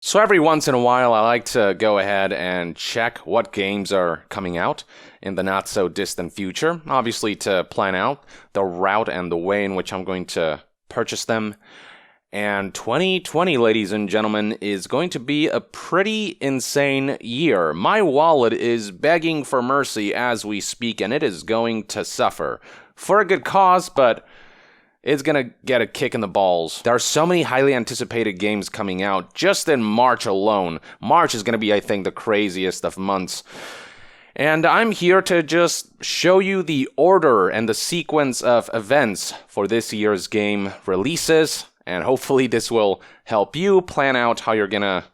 So every once in a while, I like to go ahead and check what games are coming out in the not-so-distant future, obviously to plan out the route and the way in which I'm going to purchase them. And 2020, ladies and gentlemen, is going to be a pretty insane year. My wallet is begging for mercy as we speak, and it is going to suffer. For a good cause, but it's going to get a kick in the balls. There are so many highly anticipated games coming out just in March alone. March is going to be, I think, the craziest of months. And I'm here to just show you the order and the sequence of events for this year's game releases. And hopefully this will help you plan out how you're going to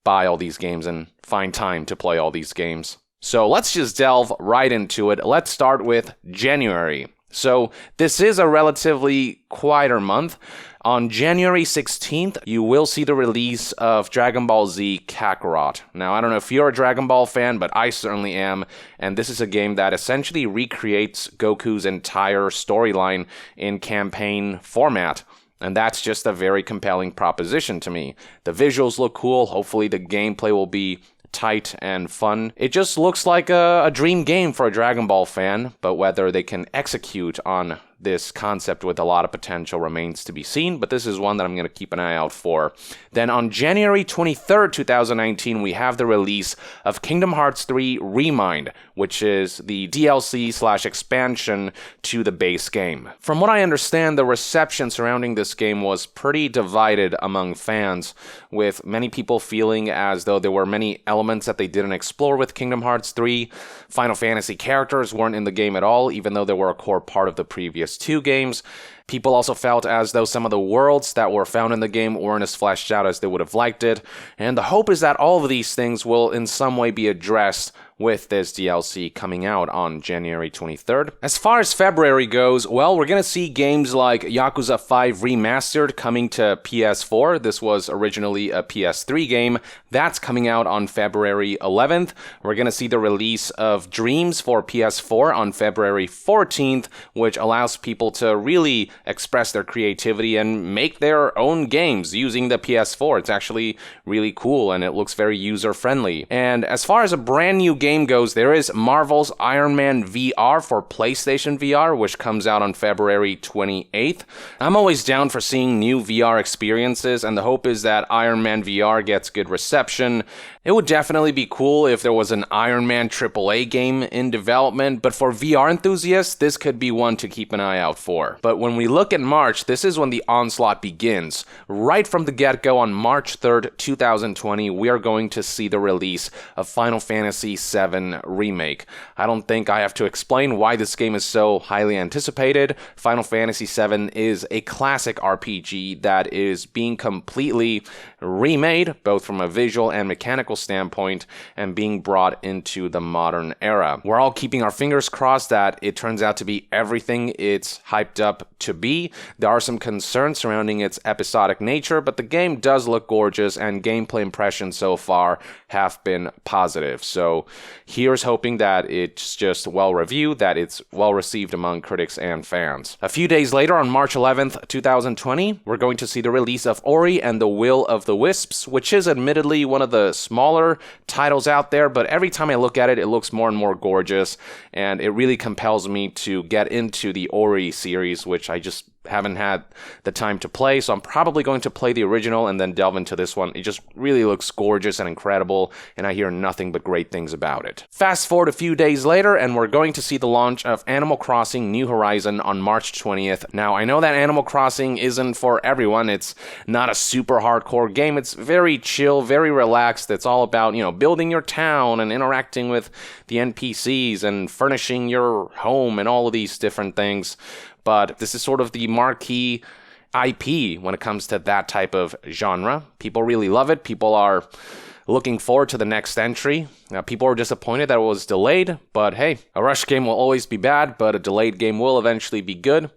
buy all these games and find time to play all these games. So let's just delve right into it. Let's start with January. So this is a relatively quieter month. On January 16th, you will see the release of Dragon Ball Z Kakarot. Now, I don't know if you're a Dragon Ball fan, but I certainly am, and this is a game that essentially recreates Goku's entire storyline in campaign format. And that's just a very compelling proposition to me. The visuals look cool. Hopefully the gameplay will be tight and fun. It just looks like a dream game for a Dragon Ball fan, but whether they can execute on this concept with a lot of potential remains to be seen, but this is one that I'm going to keep an eye out for. Then on January 23rd, 2019, we have the release of Kingdom Hearts 3 Remind, which is the DLC/expansion to the base game. From what I understand, the reception surrounding this game was pretty divided among fans, with many people feeling as though there were many elements that they didn't explore with Kingdom Hearts 3. Final Fantasy characters weren't in the game at all, even though they were a core part of the previous two games. People also felt as though some of the worlds that were found in the game weren't as fleshed out as they would have liked it, and the hope is that all of these things will in some way be addressed with this DLC coming out on January 23rd. As far as February goes, well, we're going to see games like Yakuza 5 Remastered coming to PS4. This was originally a PS3 game. That's coming out on February 11th. We're going to see the release of Dreams for PS4 on February 14th, which allows people to really express their creativity and make their own games using the PS4. It's actually really cool and it looks very user-friendly. And as far as a brand new game goes, there is Marvel's Iron Man VR for PlayStation VR, which comes out on February 28th. I'm always down for seeing new VR experiences, and the hope is that Iron Man VR gets good reception. It would definitely be cool if there was an Iron Man AAA game in development, but for VR enthusiasts, this could be one to keep an eye out for. But when we look at March, this is when the onslaught begins. Right from the get-go on March 3rd, 2020, we are going to see the release of Final Fantasy VII Remake. I don't think I have to explain why this game is so highly anticipated. Final Fantasy VII is a classic RPG that is being completely remade, both from a visual and mechanical standpoint, and being brought into the modern era. We're all keeping our fingers crossed that it turns out to be everything it's hyped up to be. There are some concerns surrounding its episodic nature, but the game does look gorgeous, and gameplay impressions so far have been positive. So here's hoping that it's just well reviewed, that it's well received among critics and fans. A few days later, on March 11th, 2020, we're going to see the release of Ori and the Will of the Wisps, which is admittedly one of the smaller titles out there, but every time I look at it, it looks more and more gorgeous, and it really compels me to get into the Ori series, which I just haven't had the time to play, so I'm probably going to play the original and then delve into this one. It just really looks gorgeous and incredible, and I hear nothing but great things about it. Fast forward a few days later, and we're going to see the launch of Animal Crossing New Horizon on March 20th. Now, I know that Animal Crossing isn't for everyone. It's not a super hardcore game. It's very chill, very relaxed. It's all about, building your town and interacting with the NPCs and furnishing your home and all of these different things. But this is sort of the marquee IP when it comes to that type of genre. People really love it. People are looking forward to the next entry. Now, people were disappointed that it was delayed, but hey, a rush game will always be bad, but a delayed game will eventually be good.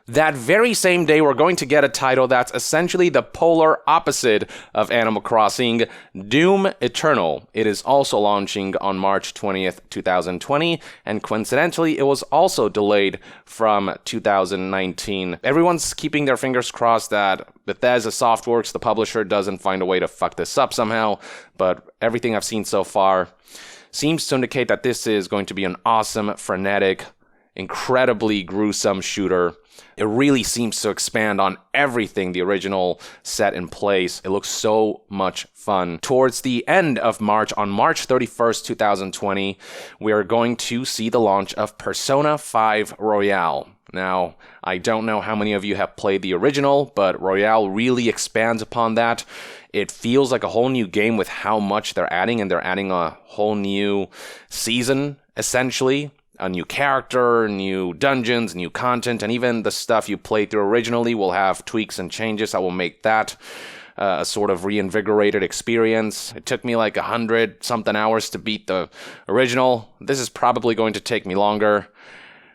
That very same day, we're going to get a title that's essentially the polar opposite of Animal Crossing, Doom Eternal. It is also launching on March 20th, 2020, and coincidentally, it was also delayed from 2019. Everyone's keeping their fingers crossed that Bethesda Softworks, the publisher, doesn't find a way to fuck this up somehow, but everything I've seen so far seems to indicate that this is going to be an awesome, frenetic, incredibly gruesome shooter. It really seems to expand on everything the original set in place. It looks so much fun. Towards the end of March, on March 31st, 2020, we are going to see the launch of Persona 5 Royale. Now, I don't know how many of you have played the original, but Royale really expands upon that. It feels like a whole new game with how much they're adding, and they're adding a whole new season, essentially. A new character, new dungeons, new content, and even the stuff you played through originally will have tweaks and changes that will make that a sort of reinvigorated experience. It took me like 100-something hours to beat the original. This is probably going to take me longer.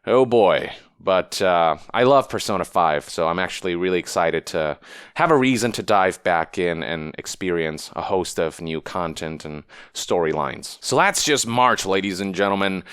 Oh boy. But I love Persona 5, so I'm actually really excited to have a reason to dive back in and experience a host of new content and storylines. So that's just March, ladies and gentlemen.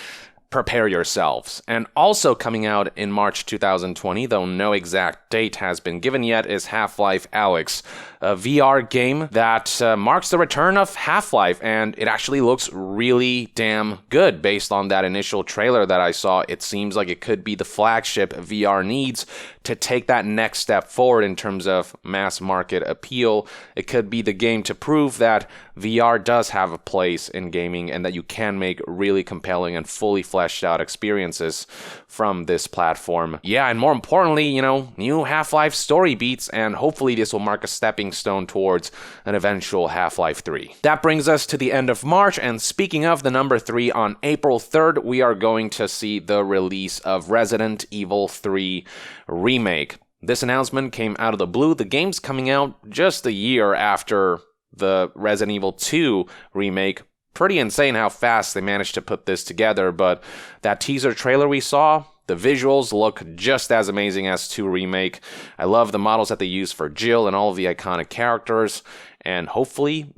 Prepare yourselves. And also coming out in March 2020, though no exact date has been given yet, is Half-Life Alyx, a VR game that marks the return of Half-Life, and it actually looks really damn good based on that initial trailer that I saw. It seems like it could be the flagship VR needs to take that next step forward in terms of mass market appeal. It could be the game to prove that VR does have a place in gaming and that you can make really compelling and fully fleshed out experiences from this platform. Yeah, and more importantly, new Half-Life story beats, and hopefully this will mark a stepping stone towards an eventual Half-Life 3. That brings us to the end of March, and speaking of the number 3, on April 3rd, we are going to see the release of Resident Evil 3 Remake. This announcement came out of the blue. The game's coming out just a year after the Resident Evil 2 remake. Pretty insane how fast they managed to put this together, but that teaser trailer we saw, the visuals look just as amazing as 2 Remake. I love the models that they use for Jill and all of the iconic characters, and hopefully,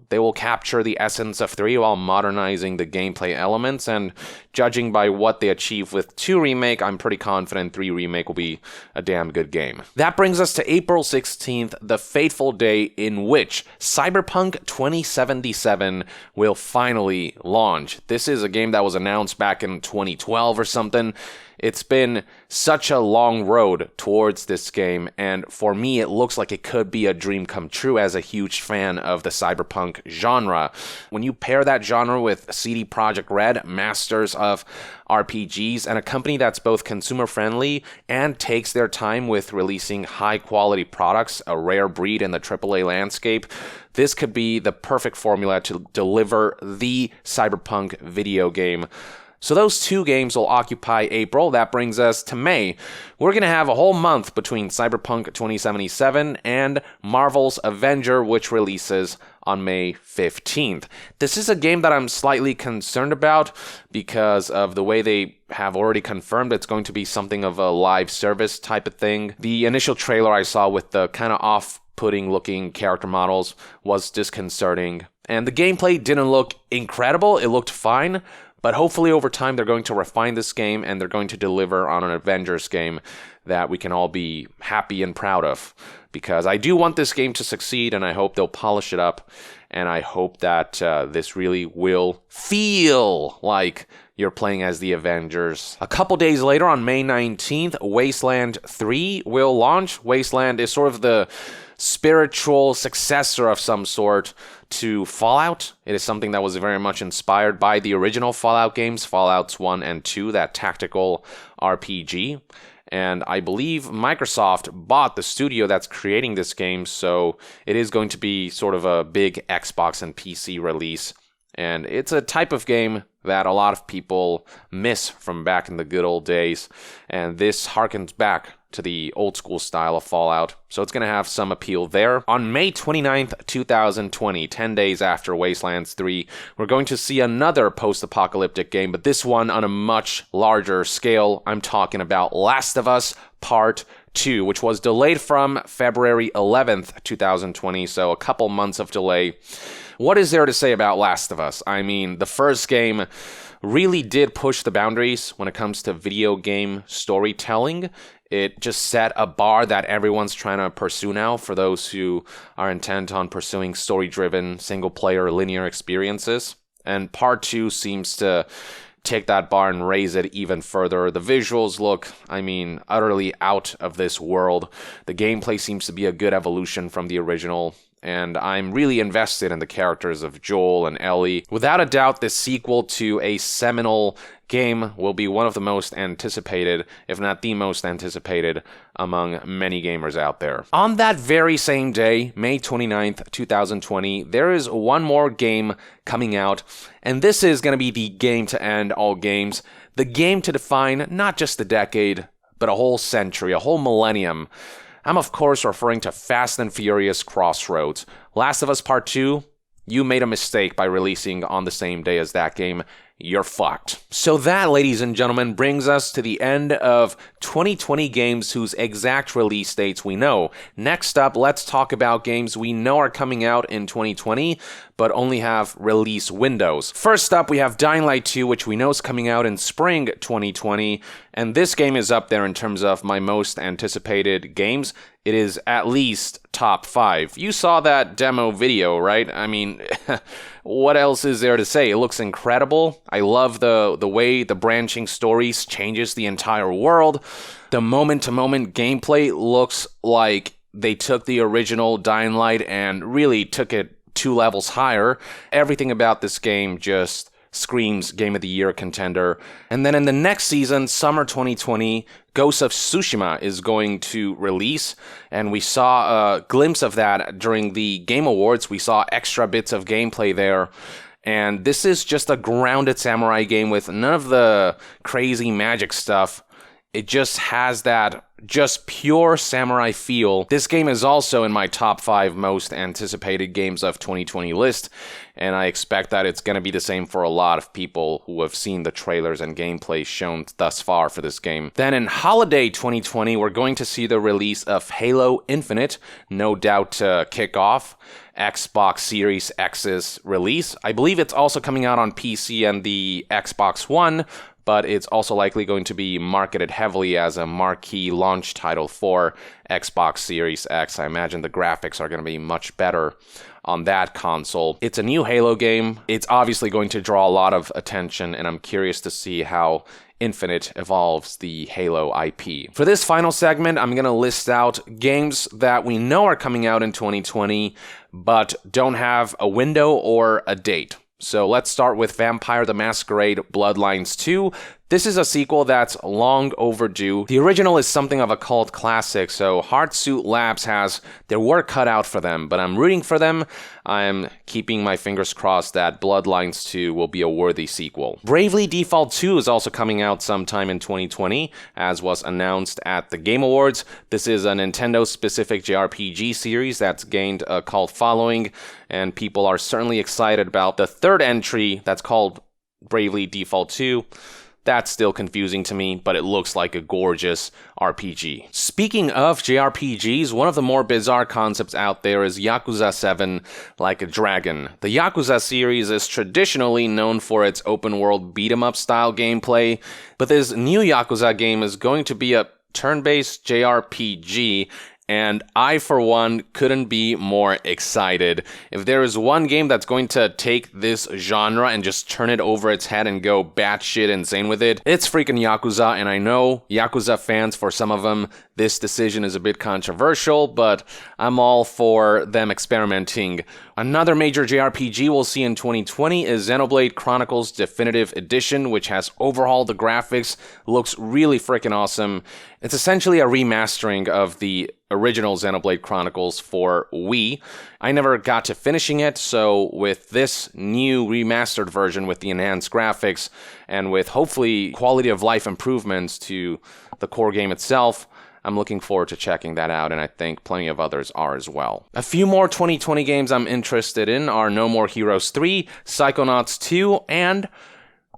they will capture the essence of 3 while modernizing the gameplay elements, and judging by what they achieve with 2 Remake, I'm pretty confident 3 Remake will be a damn good game. That brings us to April 16th, the fateful day in which Cyberpunk 2077 will finally launch. This is a game that was announced back in 2012 or something. It's been such a long road towards this game, and for me, it looks like it could be a dream come true as a huge fan of the cyberpunk genre. When you pair that genre with CD Projekt Red, masters of RPGs, and a company that's both consumer-friendly and takes their time with releasing high-quality products, a rare breed in the AAA landscape, this could be the perfect formula to deliver the cyberpunk video game. So those 2 games will occupy April. That brings us to May. We're going to have a whole month between Cyberpunk 2077 and Marvel's Avenger, which releases on May 15th. This is a game that I'm slightly concerned about because of the way they have already confirmed it's going to be something of a live service type of thing. The initial trailer I saw with the kind of off-putting looking character models was disconcerting. And the gameplay didn't look incredible. It looked fine. But hopefully over time they're going to refine this game and they're going to deliver on an Avengers game that we can all be happy and proud of. Because I do want this game to succeed, and I hope they'll polish it up, and I hope that this really will feel like you're playing as the Avengers. A couple days later, on May 19th, Wasteland 3 will launch. Wasteland is sort of the spiritual successor of some sort to Fallout. It is something that was very much inspired by the original Fallout games, Fallouts 1 and 2, that tactical RPG. And I believe Microsoft bought the studio that's creating this game, so it is going to be sort of a big Xbox and PC release. And it's a type of game that a lot of people miss from back in the good old days. And this harkens back to the old school style of Fallout, so it's going to have some appeal there. On May 29th, 2020, 10 days after Wastelands 3, we're going to see another post-apocalyptic game, but this one on a much larger scale. I'm talking about Last of Us Part 2, which was delayed from February 11th, 2020, so a couple months of delay. What is there to say about Last of Us? I mean, the first game really did push the boundaries when it comes to video game storytelling. It just set a bar that everyone's trying to pursue now for those who are intent on pursuing story-driven, single-player, linear experiences. And Part 2 seems to take that bar and raise it even further. The visuals look, utterly out of this world. The gameplay seems to be a good evolution from the original, and I'm really invested in the characters of Joel and Ellie. Without a doubt, this sequel to a seminal game will be one of the most anticipated, if not the most anticipated, among many gamers out there. On that very same day, May 29th, 2020, there is one more game coming out, and this is going to be the game to end all games, the game to define not just a decade, but a whole century, a whole millennium. I'm of course referring to Fast and Furious Crossroads. Last of Us Part 2, you made a mistake by releasing on the same day as that game. You're fucked. So that, ladies and gentlemen, brings us to the end of 2020 games whose exact release dates we know. Next up, let's talk about games we know are coming out in 2020, but only have release windows. First up, we have Dying Light 2, which we know is coming out in spring 2020, and this game is up there in terms of my most anticipated games. It is at least top 5. You saw that demo video, right? What else is there to say? It looks incredible. I love the way the branching stories changes the entire world. The moment-to-moment gameplay looks like they took the original Dying Light and really took it 2 levels higher. Everything about this game just screams Game of the Year contender. And then in the next season, summer 2020, Ghost of Tsushima is going to release, and we saw a glimpse of that during the Game Awards. We saw extra bits of gameplay there, and this is just a grounded samurai game with none of the crazy magic stuff. It just has that just pure samurai feel. This game is also in my top 5 most anticipated games of 2020 list, and I expect that it's going to be the same for a lot of people who have seen the trailers and gameplay shown thus far for this game. Then in holiday 2020, we're going to see the release of Halo Infinite, no doubt to kick off Xbox Series X's release. I believe it's also coming out on PC and the Xbox One, but it's also likely going to be marketed heavily as a marquee launch title for Xbox Series X. I imagine the graphics are going to be much better on that console. It's a new Halo game. It's obviously going to draw a lot of attention, and I'm curious to see how Infinite evolves the Halo IP. For this final segment, I'm going to list out games that we know are coming out in 2020, but don't have a window or a date. So let's start with Vampire the Masquerade Bloodlines 2. This is a sequel that's long overdue. The original is something of a cult classic, so Hardsuit Labs has their work cut out for them, but I'm rooting for them. I'm keeping my fingers crossed that Bloodlines 2 will be a worthy sequel. Bravely Default 2 is also coming out sometime in 2020, as was announced at the Game Awards. This is a Nintendo-specific JRPG series that's gained a cult following, and people are certainly excited about the third entry that's called Bravely Default 2. That's still confusing to me, but it looks like a gorgeous RPG. Speaking of JRPGs, one of the more bizarre concepts out there is Yakuza 7 Like a Dragon. The Yakuza series is traditionally known for its open-world beat-em-up style gameplay, but this new Yakuza game is going to be a turn-based JRPG, and I, for one, couldn't be more excited. If there is one game that's going to take this genre and just turn it over its head and go batshit insane with it, it's freaking Yakuza, and I know Yakuza fans, for some of them, this decision is a bit controversial, but I'm all for them experimenting. Another major JRPG we'll see in 2020 is Xenoblade Chronicles Definitive Edition, which has overhauled the graphics, looks really freaking awesome. It's essentially a remastering of the original Xenoblade Chronicles for Wii. I never got to finishing it, so with this new remastered version with the enhanced graphics and with hopefully quality of life improvements to the core game itself, I'm looking forward to checking that out, and I think plenty of others are as well. A few more 2020 games I'm interested in are No More Heroes 3, Psychonauts 2, and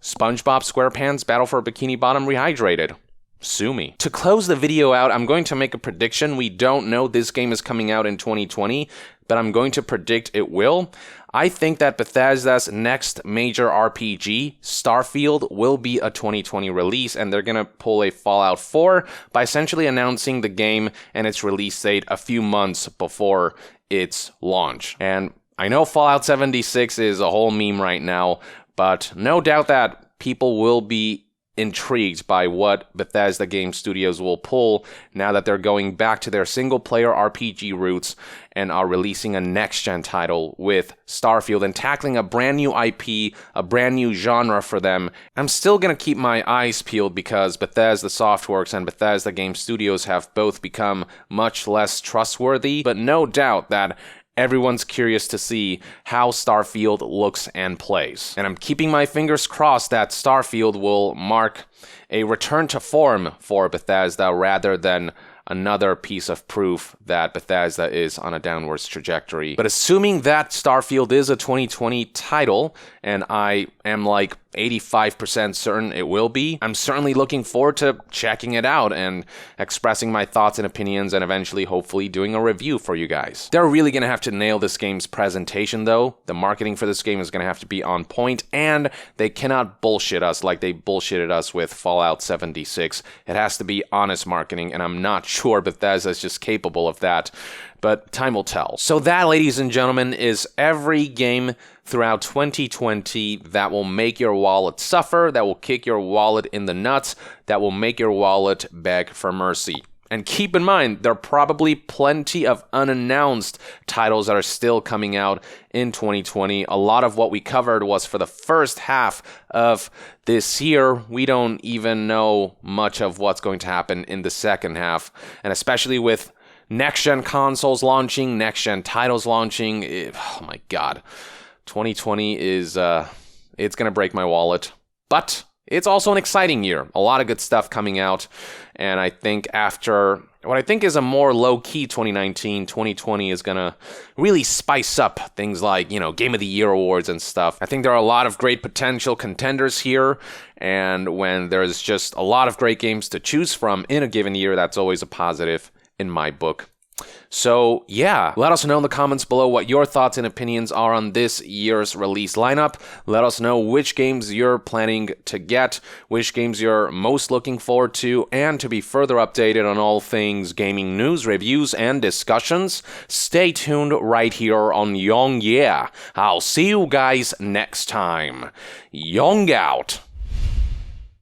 SpongeBob SquarePants Battle for Bikini Bottom Rehydrated. Sue me. To close the video out, I'm going to make a prediction. We don't know this game is coming out in 2020, but I'm going to predict it will. I think that Bethesda's next major RPG, Starfield, will be a 2020 release, and they're going to pull a Fallout 4 by essentially announcing the game and its release date a few months before its launch. And I know Fallout 76 is a whole meme right now, but no doubt that people will be intrigued by what Bethesda Game Studios will pull now that they're going back to their single-player RPG roots and are releasing a next-gen title with Starfield and tackling a brand new IP, a brand new genre for them. I'm still going to keep my eyes peeled because Bethesda Softworks and Bethesda Game Studios have both become much less trustworthy, but no doubt that everyone's curious to see how Starfield looks and plays. And I'm keeping my fingers crossed that Starfield will mark a return to form for Bethesda rather than another piece of proof that Bethesda is on a downwards trajectory. But assuming that Starfield is a 2020 title, and I am like 85% certain it will be, I'm certainly looking forward to checking it out and expressing my thoughts and opinions and eventually hopefully doing a review for you guys. They're really going to have to nail this game's presentation though. The marketing for this game is going to have to be on point, and they cannot bullshit us like they bullshitted us with Fallout 76. It has to be honest marketing, and I'm not sure Bethesda is just capable of that, but time will tell. So that, ladies and gentlemen, is every game throughout 2020 that will make your wallet suffer, that will kick your wallet in the nuts, that will make your wallet beg for mercy. And keep in mind, there are probably plenty of unannounced titles that are still coming out in 2020. A lot of what we covered was for the first half of this year. We don't even know much of what's going to happen in the second half. And especially with next-gen consoles launching, next-gen titles launching, oh my god. 2020 is, it's going to break my wallet. But it's also an exciting year. A lot of good stuff coming out. And I think after what I think is a more low-key 2019, 2020 is going to really spice up things like, Game of the Year awards and stuff. I think there are a lot of great potential contenders here. And when there's just a lot of great games to choose from in a given year, that's always a positive in my book. So yeah, let us know in the comments below what your thoughts and opinions are on this year's release lineup. Let us know which games you're planning to get, which games you're most looking forward to, and to be further updated on all things gaming news, reviews, and discussions, stay tuned right here on Young Yeah. I'll see you guys next time. Young out.